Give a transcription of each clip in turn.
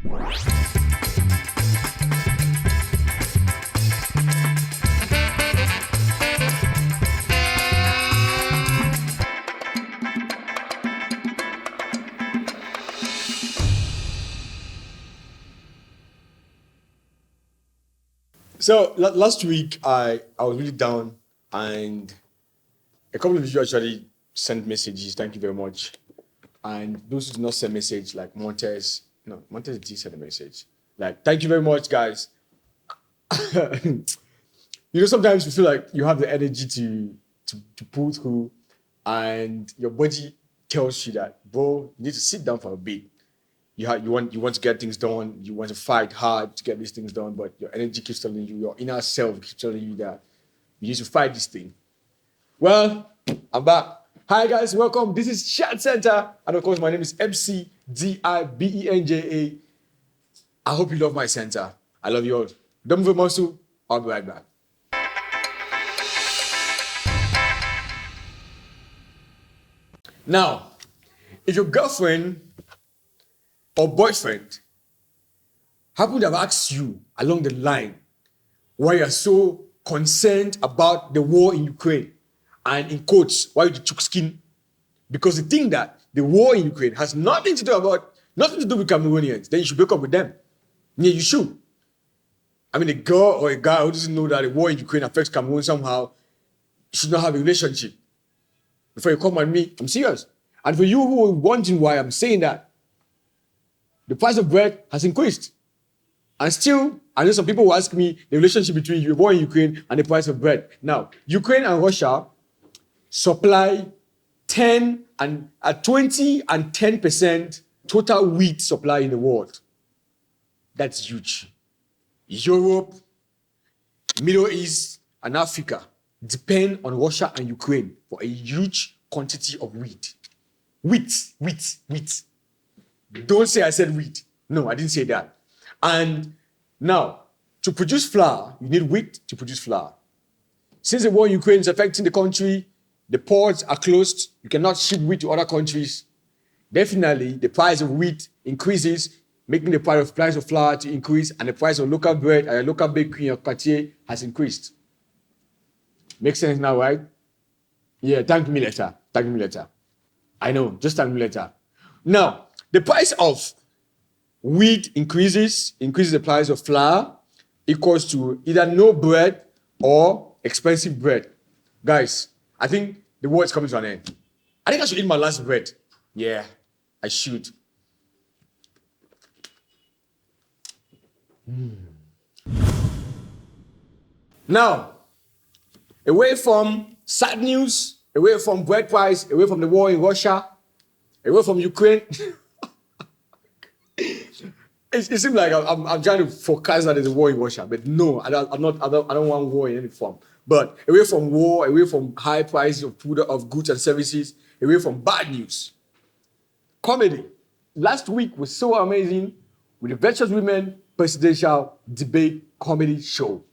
So last week I was really down, and a couple of you actually sent messages. Thank you very much. And those who did not send message, like Montez did send a message. Like, thank you very much, guys. Sometimes you feel like you have the energy to pull through, and your body tells you that, bro, you need to sit down for a bit. You want to get things done. You want to fight hard to get these things done, but your energy keeps telling you, your inner self keeps telling you that you need to fight this thing. Well, I'm back. Hi guys, welcome. This is Chat Center, and of course, my name is MC Dibenja. I hope you love my center. I love you all. Don't move a muscle. I'll be right back. Now, if your girlfriend or boyfriend happen to have asked you along the line why you're so concerned about the war in Ukraine, and in quotes, why you took skin, because they think that the war in Ukraine has nothing to do with Cameroonians, then you should break up with them. Yeah, you should. I mean, a girl or a guy who doesn't know that the war in Ukraine affects Cameroon somehow should not have a relationship. Before you come at me, I'm serious. And for you who are wondering why I'm saying that, the price of bread has increased. And still, I know some people will ask me the relationship between the war in Ukraine and the price of bread. Now, Ukraine and Russia supply 20 and 10% total wheat supply in the world. That's huge. Europe, Middle East, and Africa depend on Russia and Ukraine for a huge quantity of wheat. Wheat. Don't say I said wheat. No, I didn't say that. And now, to produce flour, you need wheat to produce flour. Since the war in Ukraine is affecting the country, the ports are closed, you cannot ship wheat to other countries. Definitely, the price of wheat increases, making the price of flour to increase, and the price of local bread at a local bakery in your quartier has increased. Makes sense now, right? Yeah, thank me later. I know, just thank me later. Now, the price of wheat increases the price of flour, equals to either no bread or expensive bread. Guys, I think the war is coming to an end. I think I should eat my last bread. Yeah, I should. Now, away from sad news, away from bread price, away from the war in Russia, away from Ukraine. It seems like I'm trying to forecast that there's a war in Russia, but no, I don't want war in any form. But away from war, away from high prices of food, of goods and services, away from bad news, comedy. Last week was so amazing with the Virtuous Women Presidential Debate Comedy Show.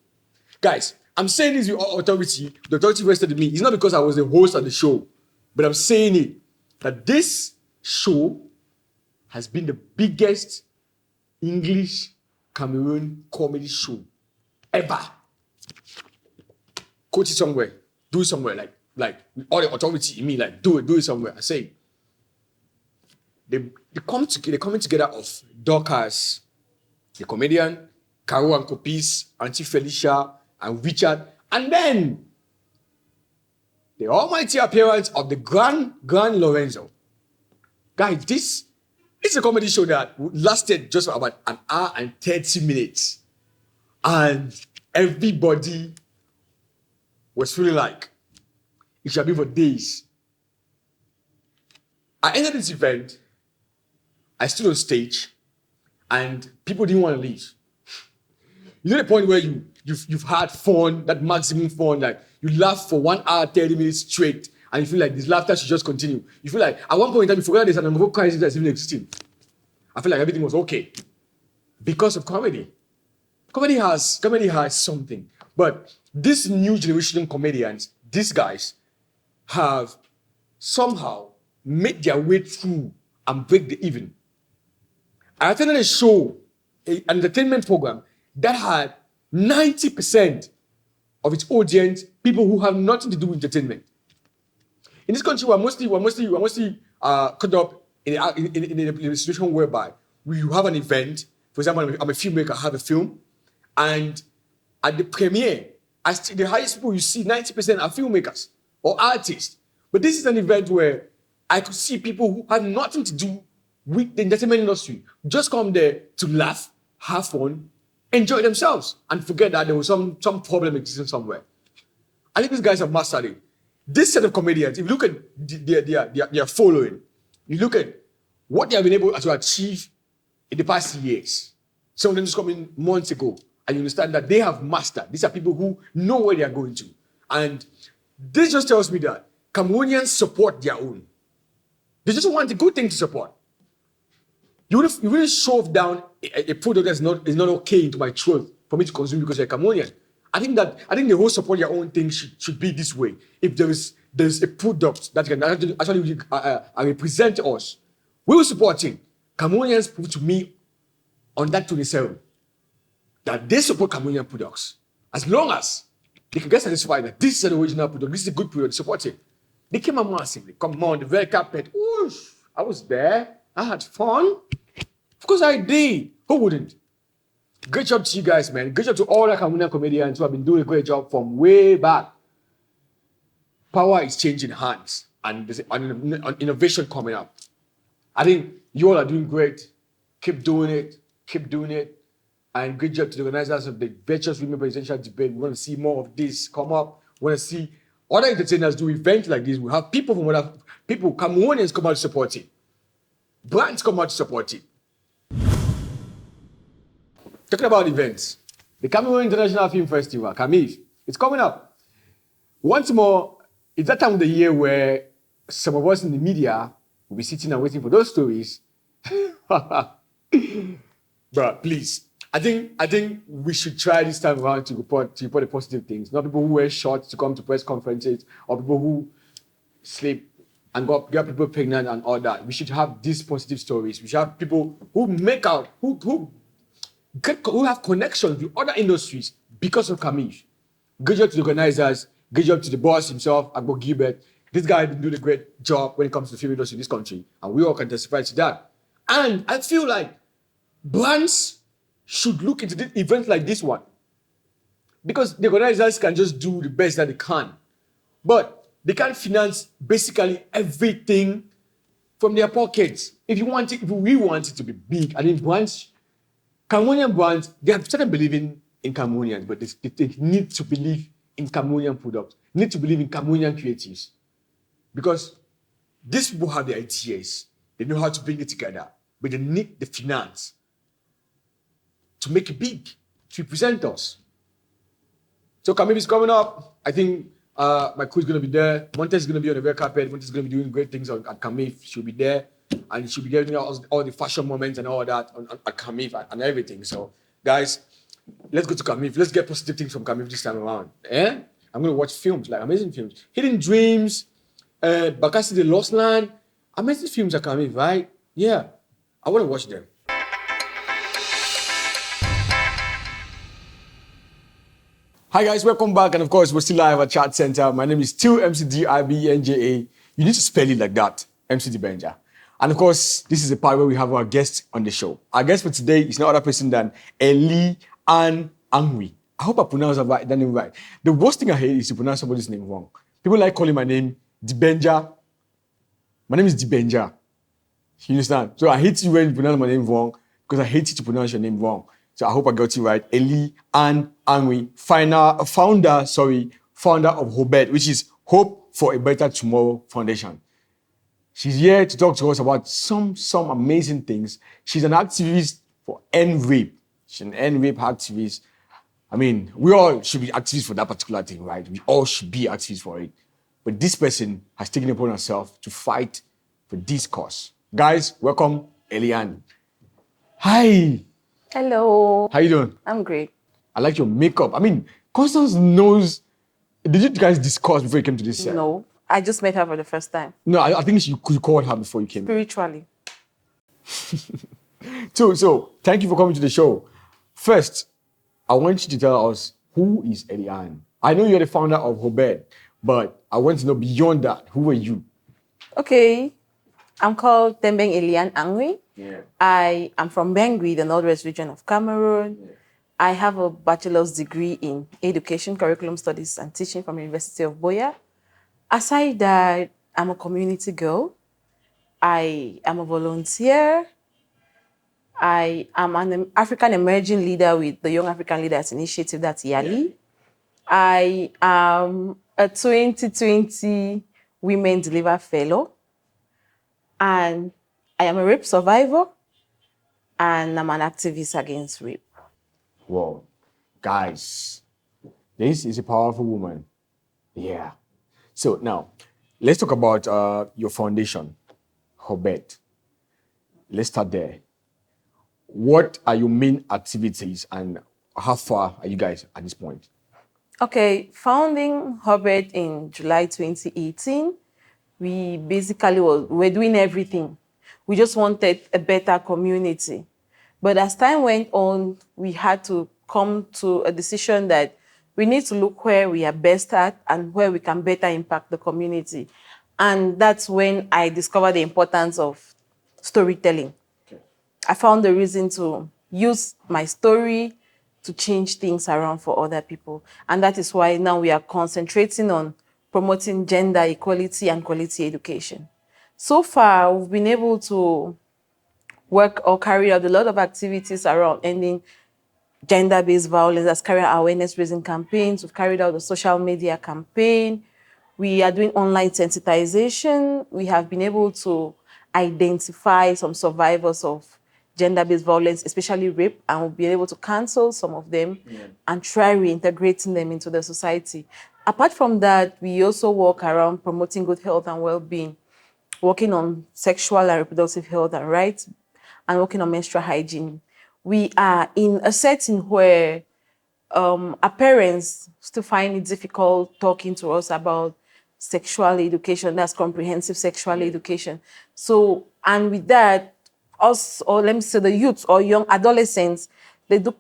Guys, I'm saying this with authority. The authority rested in me. It's not because I was the host of the show, but I'm saying it, that this show has been the biggest English Cameroon comedy show ever. Quote it somewhere, do it somewhere, like all the authority in me, like do it somewhere. I say, the coming together of Dorcas, the comedian, Caro and Copis, Auntie Felicia, and Richard, and then the almighty appearance of the Grand Lorenzo. Guys, this is a comedy show that lasted just about an hour and 30 minutes. And everybody was feeling like it should be for days. I entered this event, I stood on stage, and people didn't want to leave. You know the point where you've had fun, that maximum fun, like you laugh for 1 hour, 30 minutes straight, and you feel like this laughter should just continue. You feel like at one point in time you forgot there's an unprovoked crisis that's even existing. I feel like everything was okay because of comedy. Comedy has something. But this new generation of comedians, these guys, have somehow made their way through and break the even. I attended a show, an entertainment program that had 90% of its audience people who have nothing to do with entertainment. In this country, we're mostly caught up in a situation whereby we have an event. For example, I'm a filmmaker, I have a film, and at the premiere, the highest people you see, 90% are filmmakers or artists. But this is an event where I could see people who have nothing to do with the entertainment industry just come there to laugh, have fun, enjoy themselves, and forget that there was some problem existing somewhere. I think these guys have mastered it. This set of comedians, if you look at their following, you look at what they have been able to achieve in the past years. Some of them just come in months ago, and you understand that they have mastered. These are people who know where they are going to. And this just tells me that Cameroonians support their own. They just want a good thing to support. You wouldn't shove down a product that's not okay into my throat for me to consume because you're a Cameroonian. I think the whole support your own thing should be this way. If there's a product that can actually represent us, we will support it. Cameroonians prove to me on that 27 that they support Cameroonian products. As long as they can get satisfied that this is an original product, this is a good product, support it. They came out massively. Come on, the red carpet. Ooh, I was there. I had fun. Of course I did. Who wouldn't? Great job to you guys, man. Great job to all the Cameroonian comedians who have been doing a great job from way back. Power is changing hands, and there's an innovation coming up. I think you all are doing great. Keep doing it. Keep doing it. And great job to the organizers of the Virtuous Women Presidential Debate. We want to see more of this come up. We want to see other entertainers do events like this. We have people from other people, Cameroonians come out to support it. Brands come out to support it. Talking about events, the Cameroon International Film Festival, Camiff, it's coming up. Once more, it's that time of the year where some of us in the media will be sitting and waiting for those stories. But please, I think we should try this time around to report the positive things. Not people who wear shorts to come to press conferences or people who sleep and get people pregnant and all that. We should have these positive stories. We should have people who make out, who have connections with other industries because of Camiff. Good job to the organizers. Good job to the boss himself, Agbo Gilbert. This guy has been doing a great job when it comes to the film industry in this country. And we all can testify to that. And I feel like brands should look into events like this one. Because the organizers can just do the best that they can. But they can't finance basically everything from their pockets. If we want it to be big, I mean brands, Cameroonian brands, they have started believing in Cameroonians, but they need to believe in Cameroonian products, need to believe in Cameroonian creatives. Because these people have the ideas, they know how to bring it together, but they need the finance to make it big, to represent us. So Camiff is coming up. I think my crew is going to be there. Montes is going to be on the red carpet. Montes is going to be doing great things at Camiff. She'll be there. And she'll be getting all the fashion moments and all that at Camiff and everything. So, guys, let's go to Camiff. Let's get positive things from Camiff this time around. I'm going to watch films, like amazing films. Hidden Dreams, Bakassi the Lost Land. Amazing films at Camiff, right? Yeah, I want to watch them. Hi guys, welcome back, and of course we're still live at Chat Center. My name is still MCDIBNJA. You need to spell it like that, MC Benja. And of course, this is a part where we have our guest on the show. Our guest for today is no other person than Eli-anne Anwi. I hope I pronounced that name right. The worst thing I hate is to pronounce somebody's name wrong. People like calling my name Dibenja. My name is Dibenja. You understand? So I hate you when you pronounce my name wrong because I hate you to pronounce your name wrong. So I hope I got you right. Eli-anne Anwi, founder of HOBET, which is Hope for a Better Tomorrow Foundation. She's here to talk to us about some amazing things. She's an activist for end rape. She's an end rape activist. I mean, we all should be activists for that particular thing, right? We all should be activists for it. But this person has taken it upon herself to fight for this cause. Guys, welcome Eli-anne. Hi. Hello. How you doing? I'm great. I like your makeup. I mean, Constance knows. Did you guys discuss before you came to this set? No, I just met her for the first time. No, I think you could call her before you came. Spiritually. So thank you for coming to the show. First, I want you to tell us, who is Eli-anne? I know you're the founder of Hobed, but I want to know beyond that, who are you? Okay, I'm called Tembeng Eli-anne Anwi. Yeah. I am from Bangui, the northwest region of Cameroon. Yeah. I have a bachelor's degree in education, curriculum studies, and teaching from the University of Boya. Aside that, I'm a community girl. I am a volunteer. I am an African emerging leader with the Young African Leaders Initiative, that's YALI. Yeah. I am a 2020 Women Deliver Fellow. And I am a rape survivor. And I'm an activist against rape. Wow. Guys, this is a powerful woman. Yeah. So now, let's talk about your foundation, Hobed. Let's start there. What are your main activities and how far are you guys at this point? Okay, founding Hobed in July 2018, we basically we're doing everything. We just wanted a better community. But as time went on, we had to come to a decision that we need to look where we are best at and where we can better impact the community. And that's when I discovered the importance of storytelling. Okay. I found the reason to use my story to change things around for other people. And that is why now we are concentrating on promoting gender equality and quality education. So far, we've been able to work or carry out a lot of activities around ending gender-based violence, as carried out awareness-raising campaigns. We've carried out a social media campaign. We are doing online sensitization. We have been able to identify some survivors of gender-based violence, especially rape, and we'll be able to cancel some of them and try reintegrating them into the society. Apart from that, we also work around promoting good health and well-being, working on sexual and reproductive health and rights, and working on menstrual hygiene. We are in a setting where our parents still find it difficult talking to us about sexual education, that's comprehensive sexual education. So, and with that, us, or let me say the youth or young adolescents, they do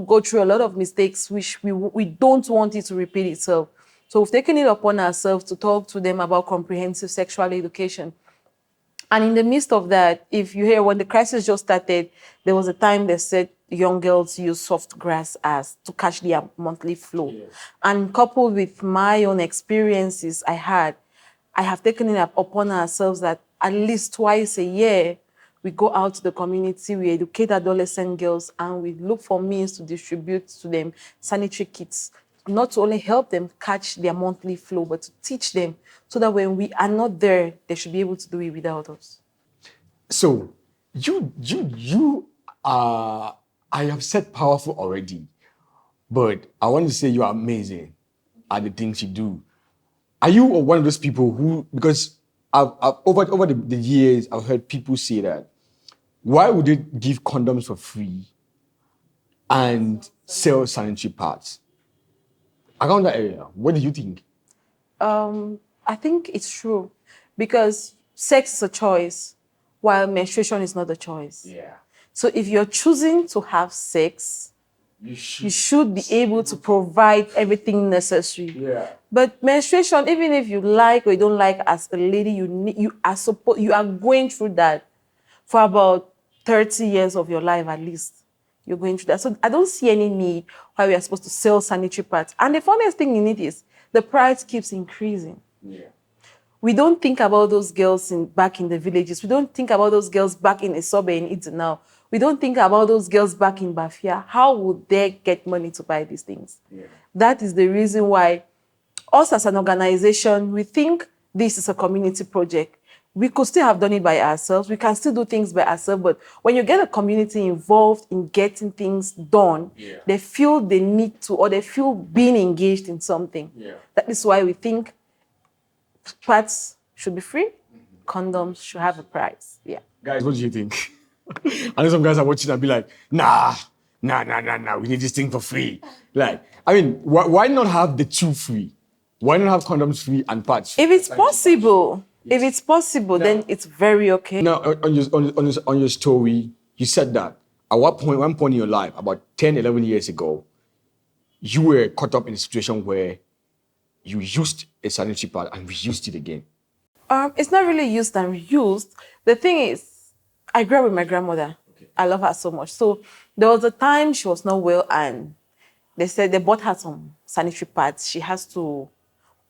go through a lot of mistakes which we don't want it to repeat itself. So we've taken it upon ourselves to talk to them about comprehensive sexual education. And in the midst of that, if you hear when the crisis just started, there was a time they said young girls use soft grass as to catch their monthly flow. Yes. And coupled with my own experiences I have taken it upon ourselves that at least twice a year, we go out to the community, we educate adolescent girls, and we look for means to distribute to them sanitary kits, not to only help them catch their monthly flow, but to teach them so that when we are not there, they should be able to do it without us. So I have said powerful already, but I want to say you are amazing at the things you do. Are you one of those people who, because over the years, I've heard people say that, why would they give condoms for free and sell sanitary pads? Around that area, what do you think? I think it's true because sex is a choice while menstruation is not a choice. Yeah. So if you're choosing to have sex, you should be able to provide everything necessary. Yeah. But menstruation, even if you like or you don't like as a lady, you are going through that for about 30 years of your life at least. You're going through that. So I don't see any need why we are supposed to sell sanitary pads. And the funniest thing in it is the price keeps increasing. Yeah. We don't think about those girls back in the villages. We don't think about those girls back in Isobe and Ida now. We don't think about those girls back in Bafia. How would they get money to buy these things? Yeah. That is the reason why us as an organization, we think this is a community project. We could still have done it by ourselves. We can still do things by ourselves. But when you get a community involved in getting things done, yeah, they feel the need to, or they feel being engaged in something. Yeah. That is why we think pads should be free, condoms should have a price. Yeah. Guys, what do you think? I know some guys are watching and be like, nah, we need this thing for free. Like, I mean, why not have the two free? Why not have condoms free and pads? If it's possible, yes, then it's very okay. Now, on your story, you said that at one point in your life, about 10, 11 years ago, you were caught up in a situation where you used a sanitary pad and reused it again. It's not really used and reused. The thing is, I grew up with my grandmother. Okay. I love her so much. So there was a time she was not well and they said they bought her some sanitary pads. She has to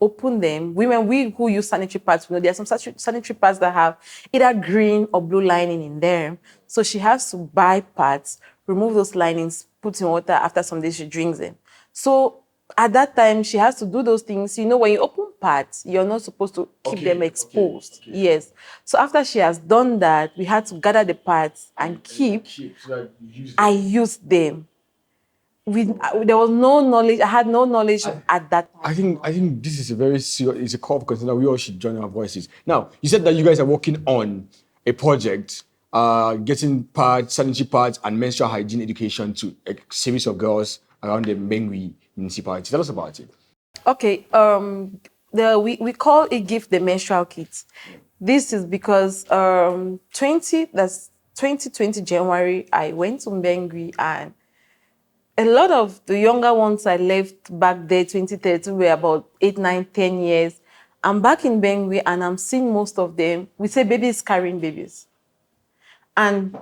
open them. We who use sanitary pads, there are some sanitary pads that have either green or blue lining in there. So she has to buy pads, remove those linings, put in water. After some days, she drinks them. So at that time, she has to do those things. When you open pads, you're not supposed to keep them exposed. Okay. Yes. So after she has done that, we had to gather the pads and keep. So I used them. There was no knowledge. I had no knowledge at that time. I think this is a very serious. It's a call for concern that we all should join our voices. Now, you said that you guys are working on a project, getting sanitary pads and menstrual hygiene education to a series of girls around the Tembeng municipality. Tell us about it. Okay. We call it Gift the Menstrual Kit. This is because 2020 January, I went to Tembeng and a lot of the younger ones I left back there, 2013, were about 8, 9, 10 years. I'm back in Tembeng and I'm seeing most of them. We say babies carrying babies. And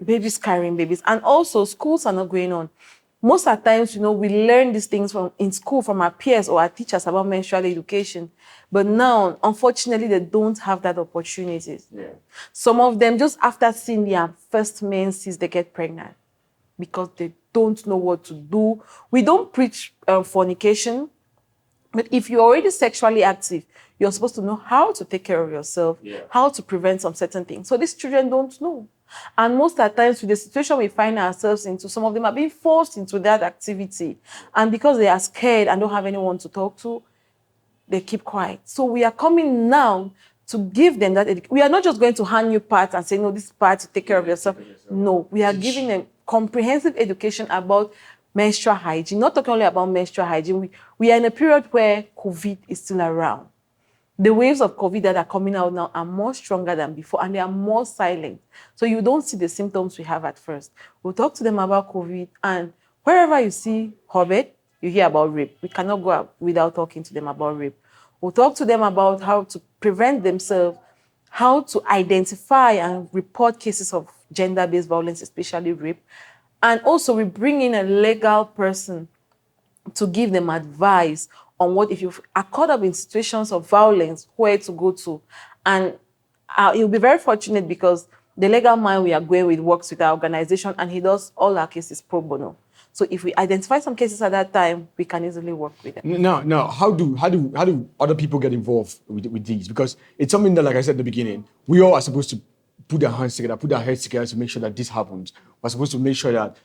babies carrying babies. And also schools are not going on. Most of the times, we learn these things in school from our peers or our teachers about menstrual education. But now, unfortunately, they don't have that opportunity. Yeah. Some of them, just after seeing their first menses, they get pregnant because they don't know what to do. We don't preach fornication, but if you're already sexually active, you're supposed to know how to take care of yourself, how to prevent some certain things. So these children don't know. And most of the times with the situation we find ourselves into, some of them are being forced into that activity. And because they are scared and don't have anyone to talk to, they keep quiet. So we are coming now to give them that education. We are not just going to hand you parts and say, no, this part to take care of yourself. No, we are giving them comprehensive education about menstrual hygiene. Not talking only about menstrual hygiene. We are in a period where COVID is still around. The waves of COVID that are coming out now are more stronger than before and they are more silent. So you don't see the symptoms we have at first. We'll talk to them about COVID, and wherever you see Hobbit, you hear about rape. We cannot go out without talking to them about rape. We'll talk to them about how to prevent themselves, how to identify and report cases of gender-based violence, especially rape. And also we bring in a legal person to give them advice on what if you are caught up in situations of violence, where to go to. And you'll be very fortunate because the legal man we are going with works with our organization and he does all our cases pro bono. So if we identify some cases at that time, we can easily work with them. Now, how do other people get involved with these? Because it's something that, like I said at the beginning, we all are supposed to put our hands together, put our heads together to make sure that this happens. We're supposed to make sure that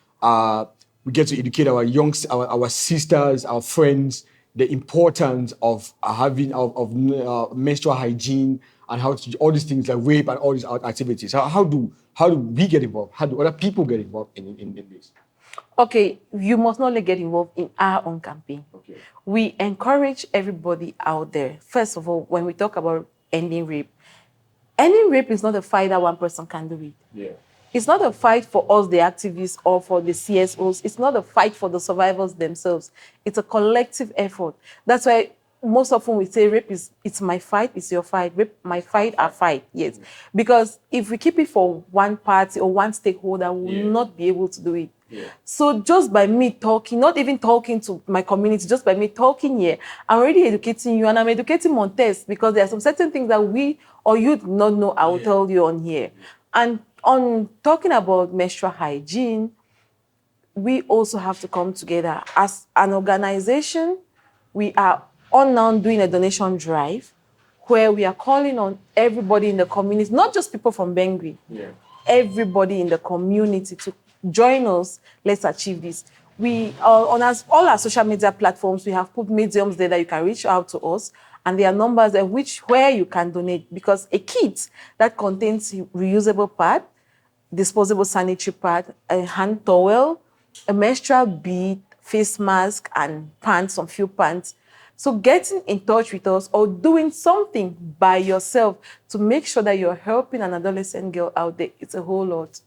we get to educate our sisters, our friends, the importance of having menstrual hygiene and how to all these things like rape and all these activities. How do we get involved? How do other people get involved in this? Okay, you must not only get involved in our own campaign. Okay. We encourage everybody out there. First of all, when we talk about ending rape is not a fight that one person can do it. Yeah. It's not a fight for us, the activists, or for the CSOs. It's not a fight for the survivors themselves. It's a collective effort. That's why most often we say rape it's my fight, it's your fight. Rape, my fight, our fight. Yes. Because if we keep it for one party or one stakeholder, we will not be able to do it. Yeah. So just by me talking, not even talking to my community, just by me talking here, I'm already educating you and I'm educating Montes because there are some certain things that we or you do not know, I will tell you on here. And on talking about menstrual hygiene, we also have to come together. As an organization, we are on now doing a donation drive where we are calling on everybody in the community, not just people from Tembeng, everybody in the community to join us. Let's achieve this. We on all our social media platforms, we have put mediums there that you can reach out to us, and there are numbers where you can donate, because a kit that contains reusable pad, disposable sanitary pad, a hand towel, a menstrual bead, face mask, and pants, some few pants. So getting in touch with us or doing something by yourself to make sure that you're helping an adolescent girl out there, it's a whole lot.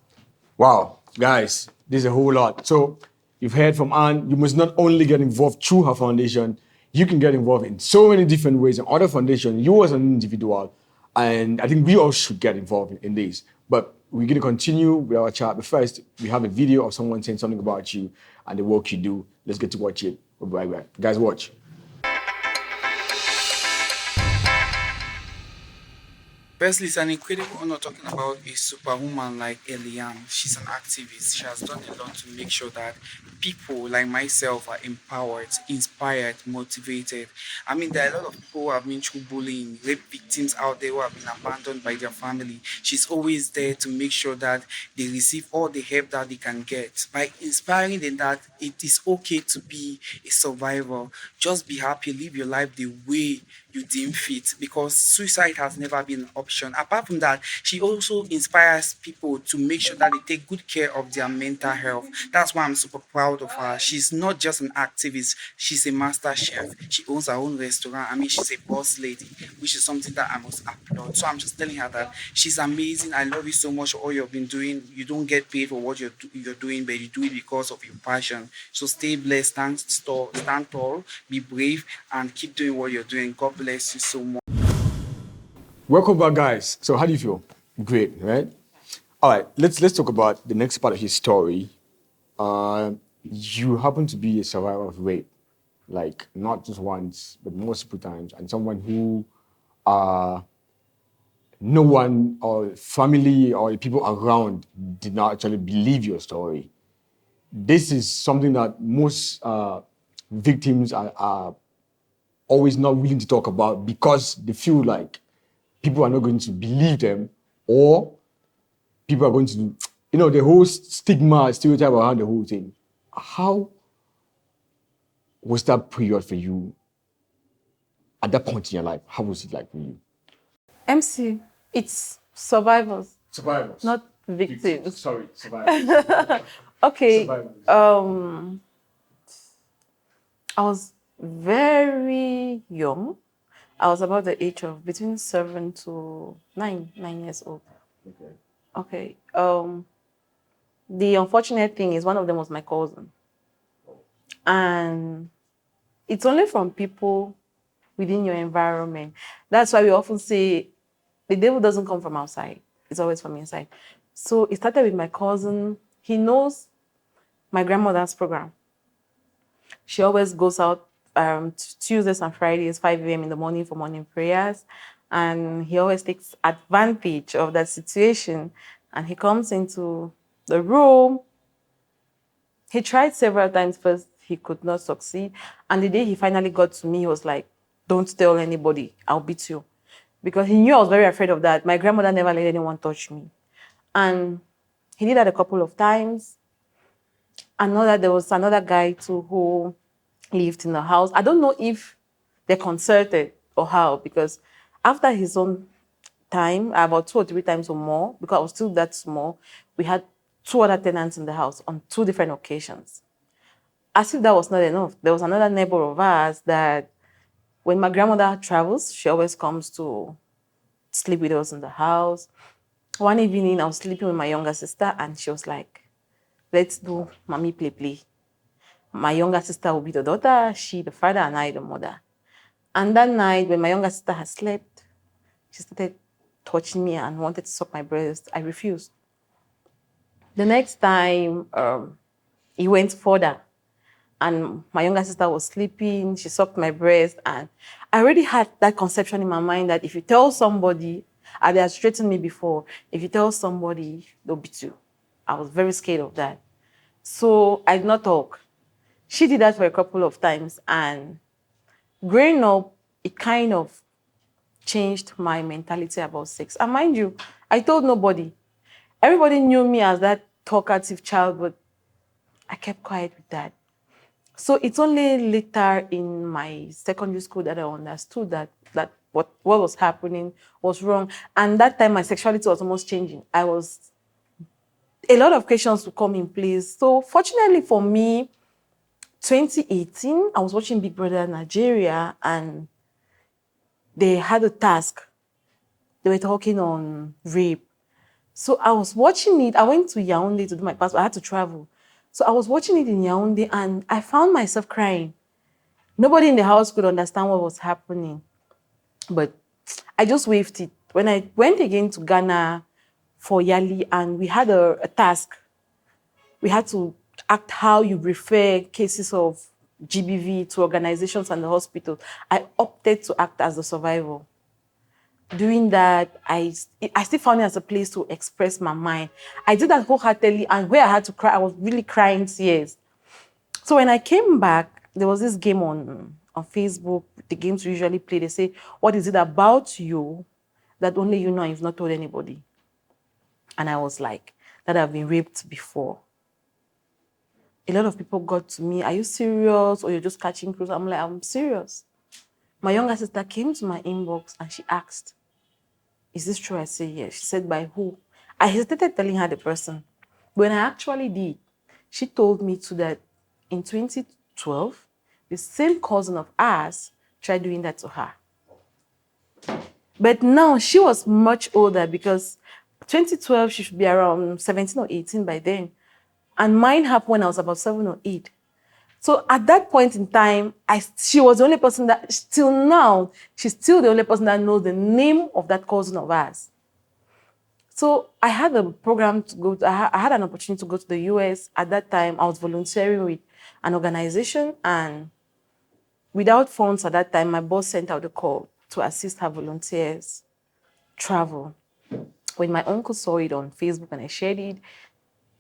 Wow, guys, this is a whole lot. So you've heard from Anne, you must not only get involved through her foundation, you can get involved in so many different ways in other foundations, you as an individual. And I think we all should get involved in this. But we're going to continue with our chat. But first, we have a video of someone saying something about you and the work you do. Let's get to watch it. We'll be right back. Guys, watch. Firstly, it's an incredible honor talking about a superwoman like Eli-anne. She's an activist. She has done a lot to make sure that people like myself are empowered, inspired, motivated. I mean, there are a lot of people who have been through bullying, rape victims out there who have been abandoned by their family. She's always there to make sure that they receive all the help that they can get. By inspiring them that it is okay to be a survivor. Just be happy, live your life the way you deem fit, because suicide has never been an option. Apart from that, she also inspires people to make sure that they take good care of their mental health. That's why I'm super proud of her. She's not just an activist, she's a master chef. She owns her own restaurant. I mean, she's a boss lady, which is something that I must applaud. So I'm just telling her that she's amazing. I love you so much for all you've been doing. You don't get paid for what you're doing, but you do it because of your passion. So stay blessed, stand tall, be brave, and keep doing what you're doing. God bless you so much. Welcome back, guys. So how do you feel? Great, right? All right, let's talk about the next part of his story. You happen to be a survivor of rape, like not just once, but multiple times, and someone who no one or family or people around did not actually believe your story. This is something that most victims are always not willing to talk about because they feel like people are not going to believe them, or people are going to, the whole stigma, stereotype around the whole thing. How was that period for you at that point in your life? How was it like for you? MC, it's survivors, Survivors. not victims. Sorry, survivors. Okay. Survivors. I was very young. I was about the age of between 7 to 9 years old. Okay. The unfortunate thing is one of them was my cousin. And it's only from people within your environment. That's why we often say the devil doesn't come from outside. It's always from inside. So it started with my cousin. He knows my grandmother's program. She always goes out Tuesdays and Fridays, 5 a.m. in the morning for morning prayers. And he always takes advantage of that situation. And he comes into the room. He tried several times first. He could not succeed. And the day he finally got to me, he was like, "Don't tell anybody, I'll beat you." Because he knew I was very afraid of that. My grandmother never let anyone touch me. And he did that a couple of times. There was another guy too who lived in the house. I don't know if they concerted or how, because after his own time, about 2 or 3 times or more, because I was still that small, we had 2 other tenants in the house on 2 different occasions. As if that was not enough, there was another neighbor of ours that when my grandmother travels, she always comes to sleep with us in the house. One evening, I was sleeping with my younger sister, and she was like, "Let's do mommy play. My younger sister will be the daughter, she the father, and I the mother." And that night, when my younger sister had slept, she started touching me and wanted to suck my breast. I refused. The next time, he went further, and my younger sister was sleeping. She sucked my breast, and I already had that conception in my mind that if you tell somebody, and they had threatened me before, if you tell somebody, they'll beat you. I was very scared of that. So I did not talk. She did that for a couple of times, and growing up, it kind of changed my mentality about sex. And mind you, I told nobody. Everybody knew me as that talkative child, but I kept quiet with that. So it's only later in my secondary school that I understood that what was happening was wrong. And that time my sexuality was almost changing. A lot of questions would come in place. So fortunately for me, 2018, I was watching Big Brother Nigeria, and they had a task. They were talking on rape. So I was watching it. I went to Yaoundé to do my passport. I had to travel. So I was watching it in Yaoundé and I found myself crying. Nobody in the house could understand what was happening. But I just waved it. When I went again to Ghana for Yali and we had a task, we had to act how you refer cases of GBV to organizations and the hospital. I opted to act as the survivor. Doing that, I still found it as a place to express my mind. I did that wholeheartedly, and where I had to cry, I was really crying tears. So when I came back, there was this game on Facebook, the games we usually play. They say, what is it about you that only you know and you've not told anybody? And I was like, that I've been raped before. A lot of people got to me, are you serious? Or you're just catching cruise? I'm like, I'm serious. My younger sister came to my inbox and she asked, is this true? I said, yes. She said, by who? I hesitated telling her the person. When I actually did, she told me too that in 2012, the same cousin of ours tried doing that to her. But now she was much older because 2012, she should be around 17 or 18 by then. And mine happened when I was about 7 or 8. So at that point in time, she was the only person that, still now, she's still the only person that knows the name of that cousin of ours. So I had a program to go to, I had an opportunity to go to the US. At that time, I was volunteering with an organization, and without funds at that time, my boss sent out a call to assist her volunteers travel. When my uncle saw it on Facebook and I shared it,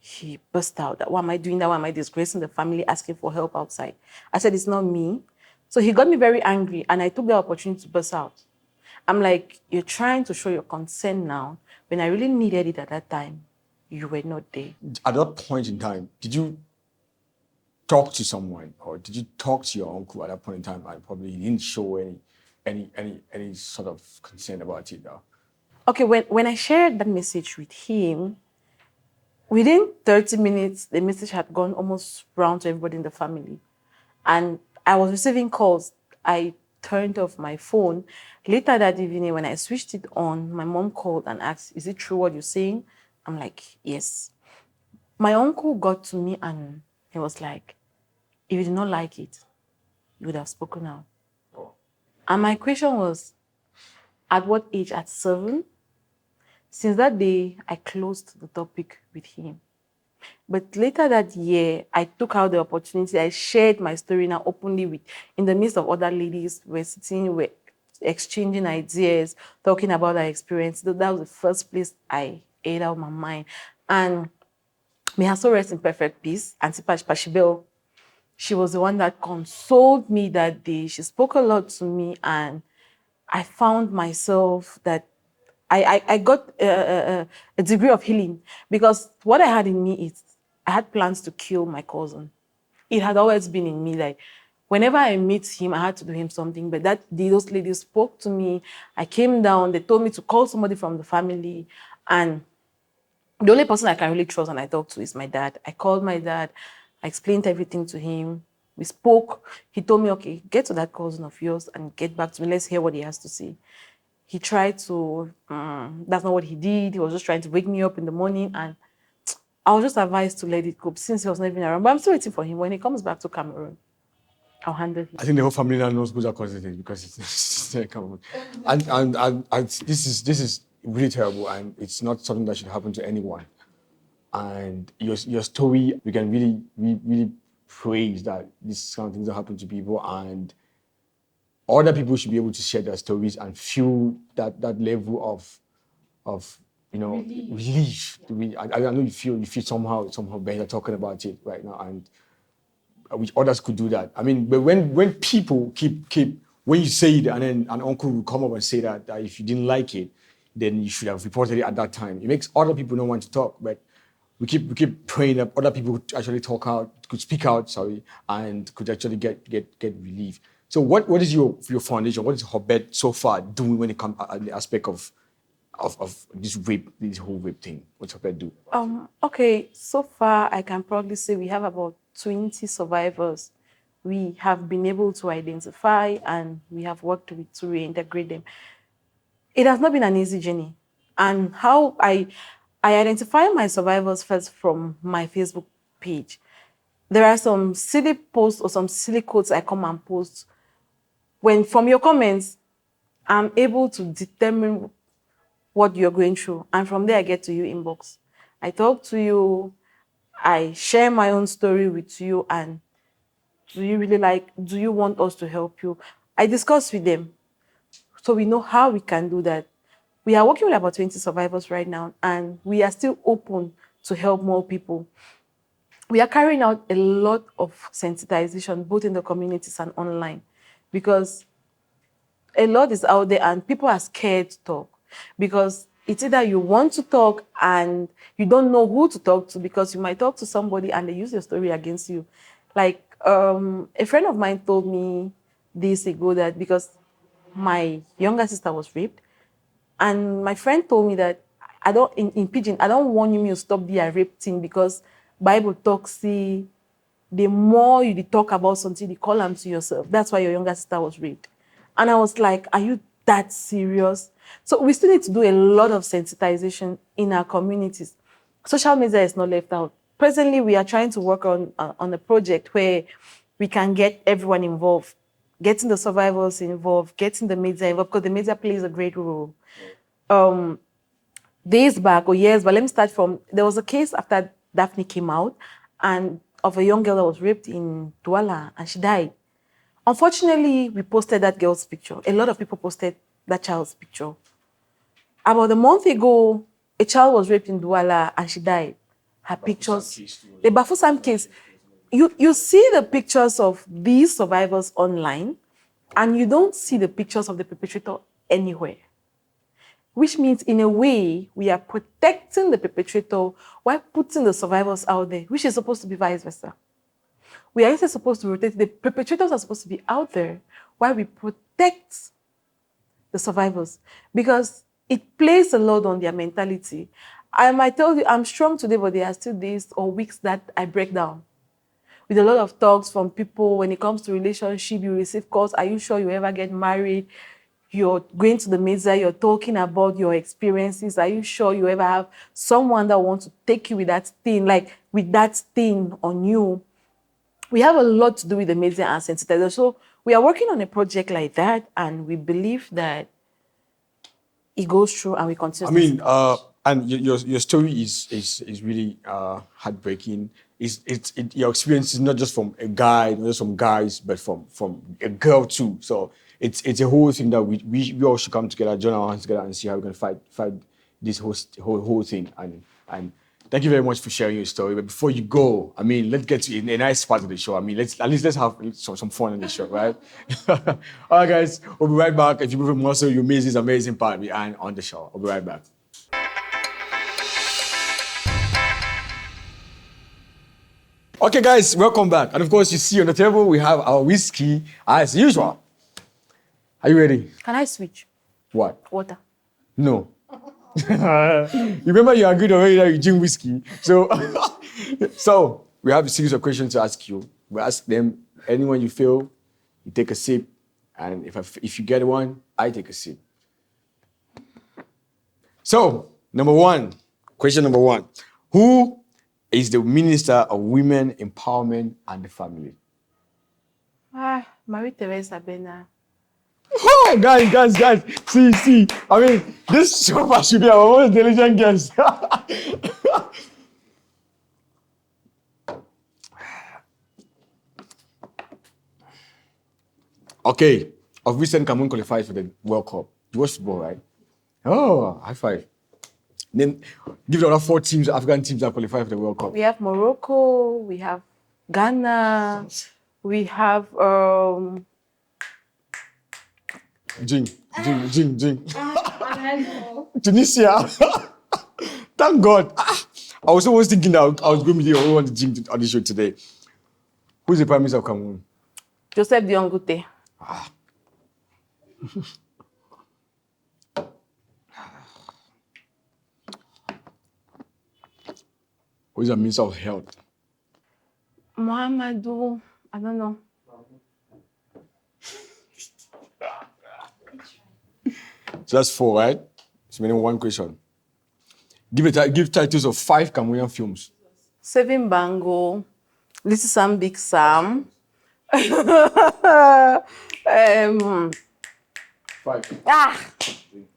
he burst out that, why am I doing that? Why am I disgracing the family, asking for help outside? I said, it's not me. So he got me very angry and I took the opportunity to burst out. I'm like, you're trying to show your concern now. When I really needed it at that time, you were not there. At that point in time, did you talk to someone or did you talk to your uncle at that point in time and probably he didn't show any sort of concern about it though? Okay, when I shared that message with him, within 30 minutes, the message had gone almost round to everybody in the family. And I was receiving calls. I turned off my phone. Later that evening, when I switched it on, my mom called and asked, is it true what you're saying? I'm like, yes. My uncle got to me and he was like, if you did not like it, you would have spoken out. And my question was, at what age? At 7? Since that day, I closed the topic with him. But later that year, I took out the opportunity. I shared my story now openly in the midst of other ladies. We're sitting, we're exchanging ideas, talking about our experience. That was the first place I aired out my mind. And may her soul rest in perfect peace. Auntie Pashibel, she was the one that consoled me that day. She spoke a lot to me, and I found myself that I got a degree of healing, because what I had in me is I had plans to kill my cousin. It had always been in me. Like whenever I meet him, I had to do him something. But that day, those ladies spoke to me. I came down. They told me to call somebody from the family, and the only person I can really trust and I talk to is my dad. I called my dad. I explained everything to him. We spoke. He told me, okay, get to that cousin of yours and get back to me. Let's hear what he has to say. He tried to, that's not what he did. He was just trying to wake me up in the morning, and I was just advised to let it go since he was not even around. But I'm still waiting for him. When he comes back to Cameroon, I'll handle him. I think the whole family now knows who's our cousin is because it's Cameroon. And this is really terrible, and it's not something that should happen to anyone. And your story, we can really praise that this kind of things that happen to people, and other people should be able to share their stories and feel that level of relief. I know you feel somehow better talking about it right now, and which others could do that. I mean, but when people keep when you say it, and then an uncle will come up and say that if you didn't like it, then you should have reported it at that time. It makes other people not want to talk, but we keep praying that other people could actually could speak out, and could actually get relief. So what is your foundation? What is Hobet so far doing when it comes to the aspect of this whole rape thing? What's Hobet do? Okay, so far I can probably say we have about 20 survivors we have been able to identify, and we have worked to reintegrate them. It has not been an easy journey. And how I I identify my survivors first from my Facebook page. There are some silly posts or some silly quotes I come and post. When from your comments, I'm able to determine what you're going through. And from there, I get to you inbox. I talk to you, I share my own story with you, and do you want us to help you? I discuss with them. So we know how we can do that. We are working with about 20 survivors right now, and we are still open to help more people. We are carrying out a lot of sensitization, both in the communities and online, because a lot is out there and people are scared to talk, because it's either you want to talk and you don't know who to talk to, because you might talk to somebody and they use your story against you. Like a friend of mine told me this ago that because my younger sister was raped, and my friend told me that I don't in Pidgin, I don't want you to stop the rape thing, because Bible talks see the more you talk about something, you call them to yourself. That's why your younger sister was raped. And I was like, are you that serious? So we still need to do a lot of sensitization in our communities. Social media is not left out. Presently, we are trying to work on a project where we can get everyone involved, getting the survivors involved, getting the media involved, because the media plays a great role. Days back or years, but let me start from, there was a case after Daphne came out and of a young girl that was raped in Douala and she died. Unfortunately, we posted that girl's picture. A lot of people posted that child's picture. About a month ago, a child was raped in Douala and she died. Her pictures, the Bafusam case, you see the pictures of these survivors online and you don't see the pictures of the perpetrator anywhere. Which means, in a way, we are protecting the perpetrator while putting the survivors out there, which is supposed to be vice versa. We are also supposed to rotate. The perpetrators are supposed to be out there while we protect the survivors, because it plays a lot on their mentality. I might tell you, I'm strong today, but there are still days or weeks that I break down. With a lot of talks from people, when it comes to relationship, you receive calls, are you sure you ever get married? You're going to the media, you're talking about your experiences. Are you sure you ever have someone that wants to take you with that thing, like with that thing on you? We have a lot to do with the media and sensitization. So we are working on a project like that, and we believe that it goes through and we continue. I mean, and your story is really heartbreaking. Your experience is not just from a guy, not just from guys, but from a girl too. So it's a whole thing that we all should come together, join our hands together, and see how we can fight this whole thing. And thank you very much for sharing your story. But before you go, I mean, let's get to a nice part of the show. I mean, let's have some fun on the show, right? All right, guys, we'll be right back. If you move muscle, you miss this amazing part behind on the show. We'll be right back. Okay, guys, welcome back. And of course, you see on the table, we have our whiskey as usual. Are you ready? Can I switch? What? Water. No. You remember you agreed already that you drink whiskey. So we have a series of questions to ask you. We ask them, anyone you feel, you take a sip. And if you get one, I take a sip. So, question number one. Who is the Minister of Women Empowerment and the Family? Marie Teresa Bena. Oh, guys. See. I mean, this so far should be our most diligent guest. Okay. Of recent, Cameroon qualified for the World Cup. You watch football, right? Oh, high five. Then give the other 4 teams, African teams that qualified for the World Cup. We have Morocco, we have Ghana, we have Jing. Tunisia. Thank God. I was almost thinking that I was going to be the only one to Jing on the show today. Who's the Prime Minister of Cameroon? Joseph Diongute. Who's the Minister of Health? Mohamedou, I don't know. So that's 4, right? So meaning one question. Give titles of 5 Cameroonian films. Saving Bango, Little Sam, Big Sam. 5.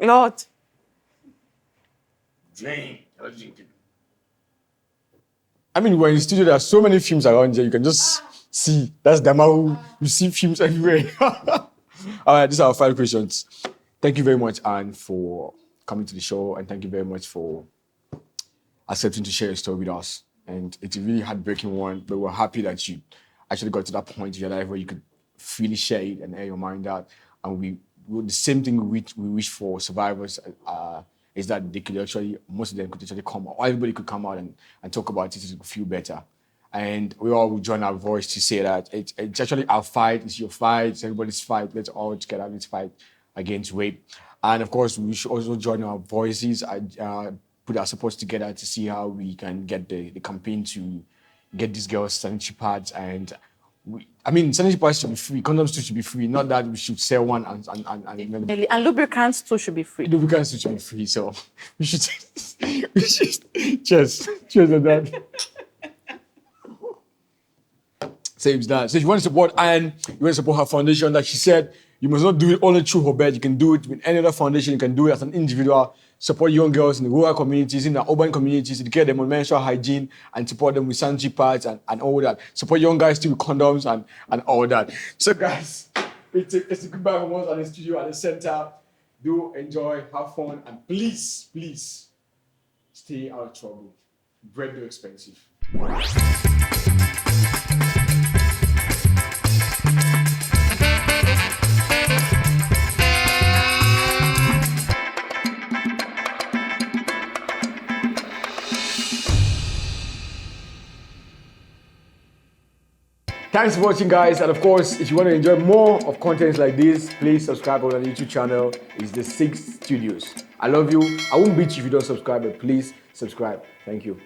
Lord. I mean, we're in the studio, there are so many films around here. You can just see. That's Damaru. You see films everywhere. All right, these are our 5 questions. Thank you very much, Anne, for coming to the show. And thank you very much for accepting to share your story with us. And it's a really heartbreaking one, but we're happy that you actually got to that point in your life where you could freely share it and air your mind out. And the same thing we wish for survivors is that they could actually, most of them could actually come out, or everybody could come out and talk about it to feel better. And we all will join our voice to say that it's actually our fight, it's your fight, it's everybody's fight. Let's all together, let's fight against rape. And of course, we should also join our voices, put our supports together to see how we can get the campaign to get these girls sanitary pads. And sanitary pads should be free, condoms too should be free, not that we should sell one And lubricants too should be free. Lubricants too should be free, so we should cheers on that. Saves that. So if you want to support Anne, you want to support her foundation, like she said, you must not do it only through her bed. You can do it with any other foundation. You can do it as an individual. Support young girls in the rural communities, in the urban communities, educate them on menstrual hygiene and support them with sanitary pads and all that. Support young guys too with condoms and all that. So guys, it's a goodbye from us at the studio at the center. Do enjoy, have fun, and please, please stay out of trouble. Bread too expensive. Thanks for watching, guys. And of course, if you want to enjoy more of contents like this, please subscribe on our YouTube channel. It's The 6 Studios. I love you. I won't beat you if you don't subscribe, but please subscribe. Thank you.